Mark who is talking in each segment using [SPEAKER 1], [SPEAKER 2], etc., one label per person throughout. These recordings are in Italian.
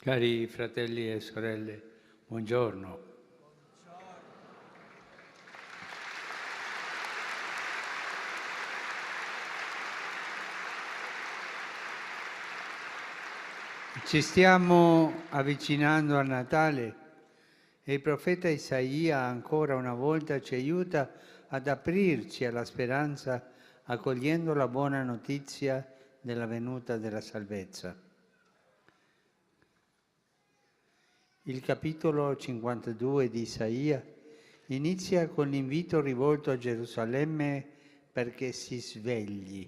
[SPEAKER 1] Cari fratelli e sorelle, buongiorno. Ci stiamo avvicinando a Natale e il profeta Isaia ancora una volta ci aiuta ad aprirci alla speranza accogliendo la buona notizia della venuta della salvezza. Il capitolo 52 di Isaia inizia con l'invito rivolto a Gerusalemme perché si svegli,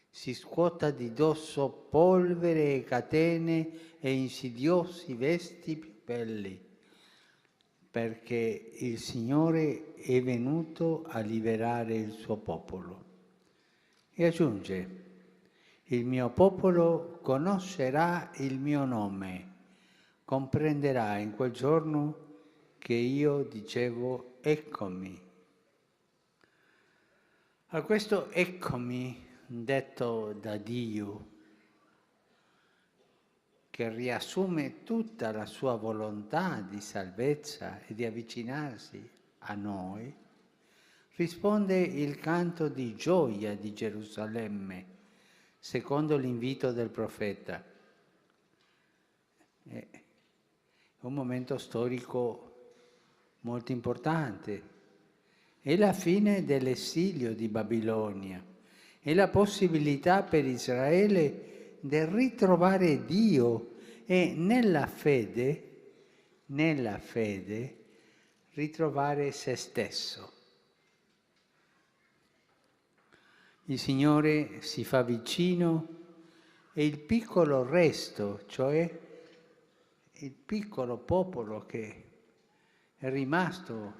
[SPEAKER 1] si scuota di dosso polvere e catene e insidiosi vesti più belli, perché il Signore è venuto a liberare il suo popolo. E aggiunge: il mio popolo conoscerà il mio nome, comprenderà in quel giorno che io dicevo eccomi. A questo eccomi detto da Dio, che riassume tutta la sua volontà di salvezza e di avvicinarsi a noi, risponde il canto di gioia di Gerusalemme, secondo l'invito del profeta. È un momento storico molto importante. È la fine dell'esilio di Babilonia, è la possibilità per Israele di ritrovare Dio e nella fede, ritrovare se stesso. Il Signore si fa vicino e il piccolo resto, cioè il piccolo popolo che è rimasto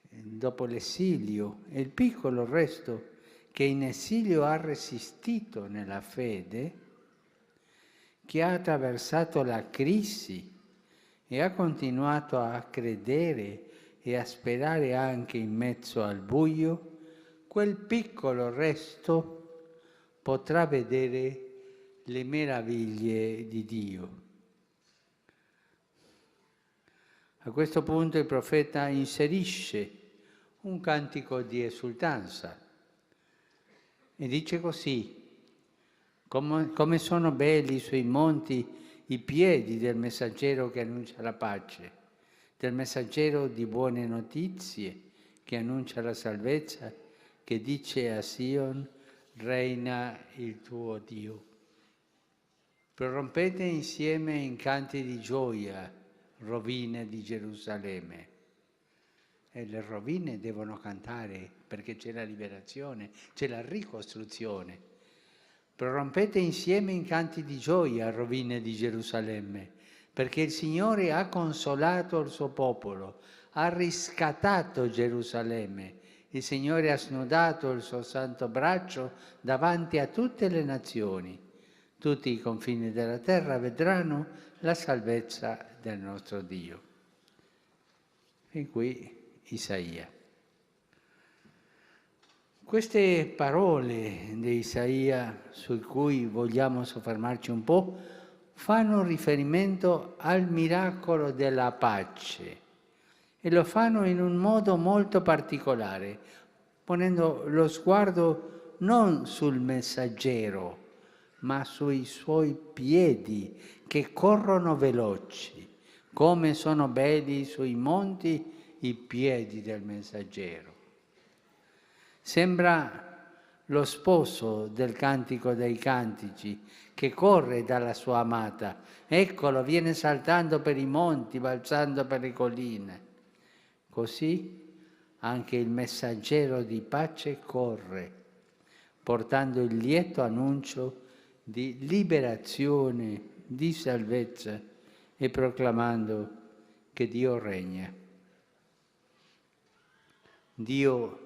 [SPEAKER 1] dopo l'esilio, e il piccolo resto che in esilio ha resistito nella fede, che ha attraversato la crisi e ha continuato a credere e a sperare anche in mezzo al buio, quel piccolo resto potrà vedere le meraviglie di Dio. A questo punto il profeta inserisce un cantico di esultanza e dice così: come sono belli sui monti i piedi del messaggero che annuncia la pace, del messaggero di buone notizie che annuncia la salvezza, che dice a Sion: reina il tuo Dio. Prorompete insieme in canti di gioia, rovine di Gerusalemme. E le rovine devono cantare perché c'è la liberazione, c'è la ricostruzione. Prorompete insieme in canti di gioia, rovine di Gerusalemme, perché il Signore ha consolato il suo popolo, ha riscattato Gerusalemme. Il Signore ha snodato il suo santo braccio davanti a tutte le nazioni. Tutti i confini della terra vedranno la salvezza del nostro Dio. Fin qui Isaia. Queste parole di Isaia, su cui vogliamo soffermarci un po', fanno riferimento al miracolo della pace e lo fanno in un modo molto particolare, ponendo lo sguardo non sul messaggero, ma sui suoi piedi che corrono veloci, come sono belli sui monti i piedi del messaggero. Sembra lo sposo del Cantico dei Cantici che corre dalla sua amata. Eccolo, viene saltando per i monti, balzando per le colline. Così anche il messaggero di pace corre, portando il lieto annuncio di liberazione, di salvezza e proclamando che Dio regna. Dio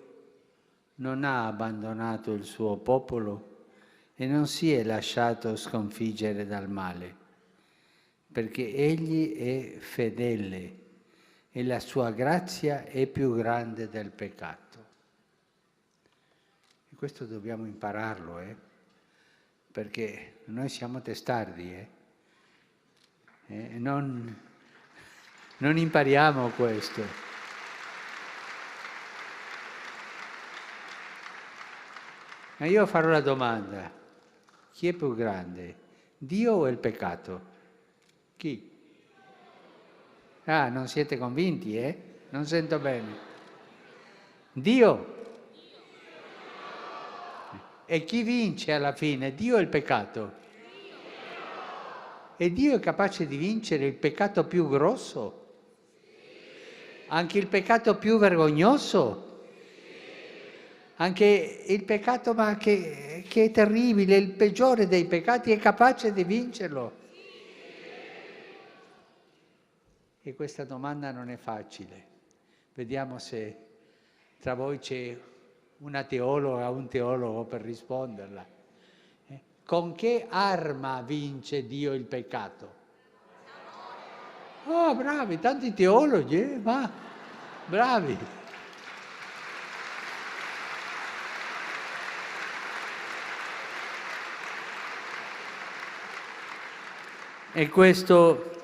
[SPEAKER 1] non ha abbandonato il suo popolo e non si è lasciato sconfiggere dal male, perché Egli è fedele e la sua grazia è più grande del peccato. E questo dobbiamo impararlo, perché noi siamo testardi, Non impariamo questo. Ma io farò la domanda: chi è più grande, Dio o il peccato? Chi? Ah, non siete convinti, eh? Non sento bene. Dio. E chi vince alla fine, Dio o il peccato? E Dio è capace di vincere il peccato più grosso? Anche il peccato più vergognoso? Anche il peccato ma che è terribile, il peggiore dei peccati, è capace di vincerlo? E questa domanda non è facile. Vediamo se tra voi c'è una teologa o un teologo per risponderla. Con che arma vince Dio il peccato? Oh, bravi, tanti teologi, ma bravi. E questo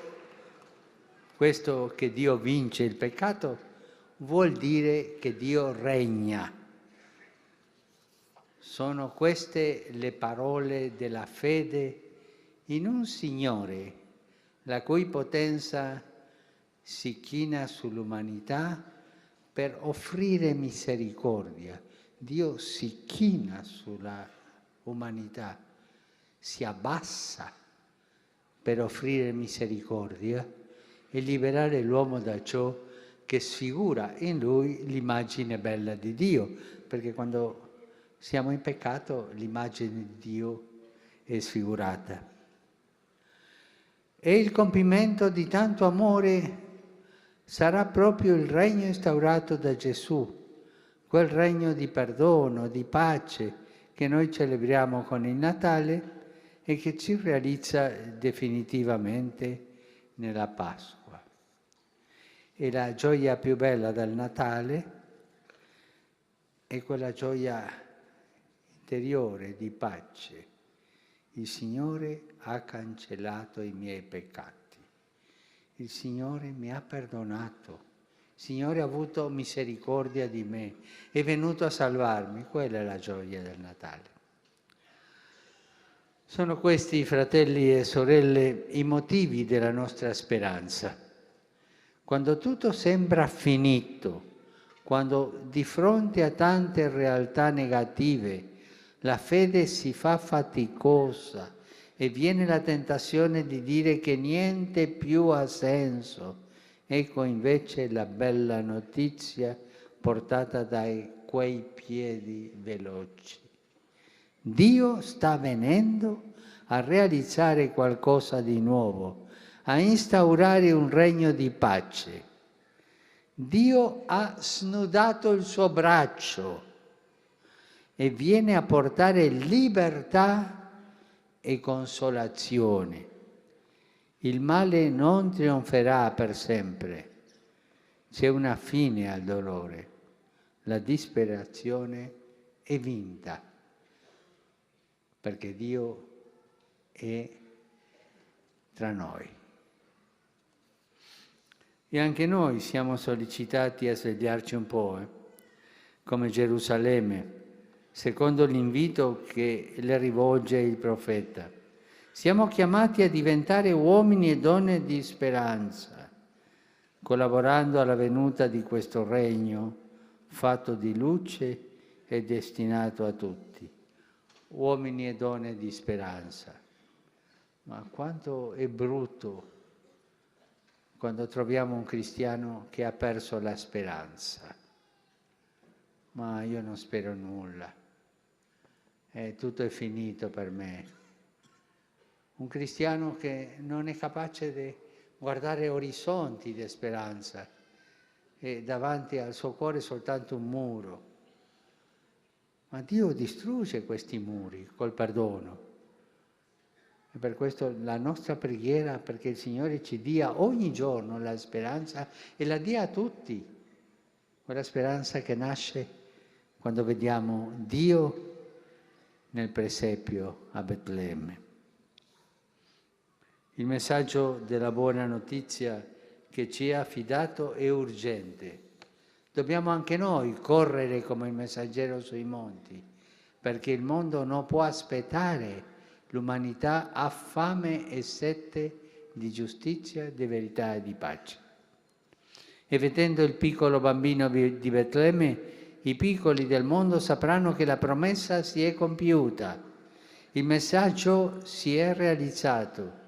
[SPEAKER 1] che Dio vince il peccato vuol dire che Dio regna. Sono queste le parole della fede in un Signore la cui potenza si china sull'umanità per offrire misericordia. Dio si china sulla umanità, si abbassa per offrire misericordia e liberare l'uomo da ciò che sfigura in lui l'immagine bella di Dio, perché quando siamo in peccato l'immagine di Dio è sfigurata. E il compimento di tanto amore sarà proprio il regno instaurato da Gesù, quel regno di perdono, di pace che noi celebriamo con il Natale e che si realizza definitivamente nella Pasqua. E la gioia più bella del Natale è quella gioia interiore di pace. Il Signore ha cancellato i miei peccati. Il Signore mi ha perdonato. Il Signore ha avuto misericordia di me. È venuto a salvarmi. Quella è la gioia del Natale. Sono questi, fratelli e sorelle, i motivi della nostra speranza. Quando tutto sembra finito, quando di fronte a tante realtà negative la fede si fa faticosa e viene la tentazione di dire che niente più ha senso, ecco invece la bella notizia portata da quei piedi veloci. Dio sta venendo a realizzare qualcosa di nuovo, a instaurare un regno di pace. Dio ha snudato il suo braccio e viene a portare libertà e consolazione. Il male non trionferà per sempre. C'è una fine al dolore. La disperazione è vinta, perché Dio è tra noi. E anche noi siamo sollecitati a svegliarci un po', come Gerusalemme, secondo l'invito che le rivolge il profeta. Siamo chiamati a diventare uomini e donne di speranza, collaborando alla venuta di questo regno fatto di luce e destinato a tutti. Uomini e donne di speranza. Ma quanto è brutto quando troviamo un cristiano che ha perso la speranza. Ma io non spero nulla. Tutto è finito per me. Un cristiano che non è capace di guardare orizzonti di speranza e davanti al suo cuore soltanto un muro. Ma Dio distrugge questi muri col perdono. E per questo la nostra preghiera perché il Signore ci dia ogni giorno la speranza e la dia a tutti. Quella speranza che nasce quando vediamo Dio nel presepio a Betlemme. Il messaggio della buona notizia che ci è affidato è urgente. Dobbiamo anche noi correre come il messaggero sui monti, perché il mondo non può aspettare. L'umanità ha fame e sete di giustizia, di verità e di pace. E vedendo il piccolo bambino di Betlemme, i piccoli del mondo sapranno che la promessa si è compiuta, il messaggio si è realizzato.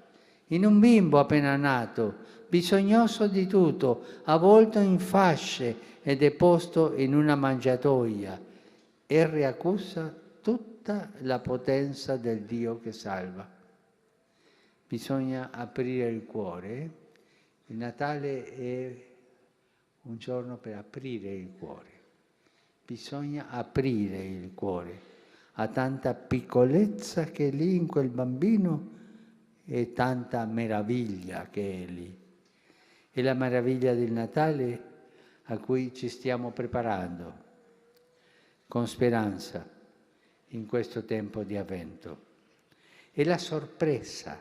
[SPEAKER 1] In un bimbo appena nato, bisognoso di tutto, avvolto in fasce ed è posto in una mangiatoia, e riaccusa tutta la potenza del Dio che salva. Bisogna aprire il cuore. Il Natale è un giorno per aprire il cuore. Bisogna aprire il cuore a tanta piccolezza che è lì in quel bambino e tanta meraviglia che è lì. È la meraviglia del Natale a cui ci stiamo preparando con speranza in questo tempo di avvento. È la sorpresa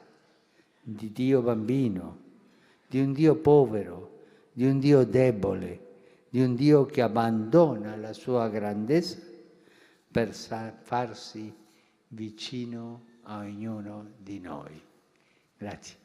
[SPEAKER 1] di Dio bambino, di un Dio povero, di un Dio debole, di un Dio che abbandona la sua grandezza per farsi vicino a ognuno di noi. Grazie.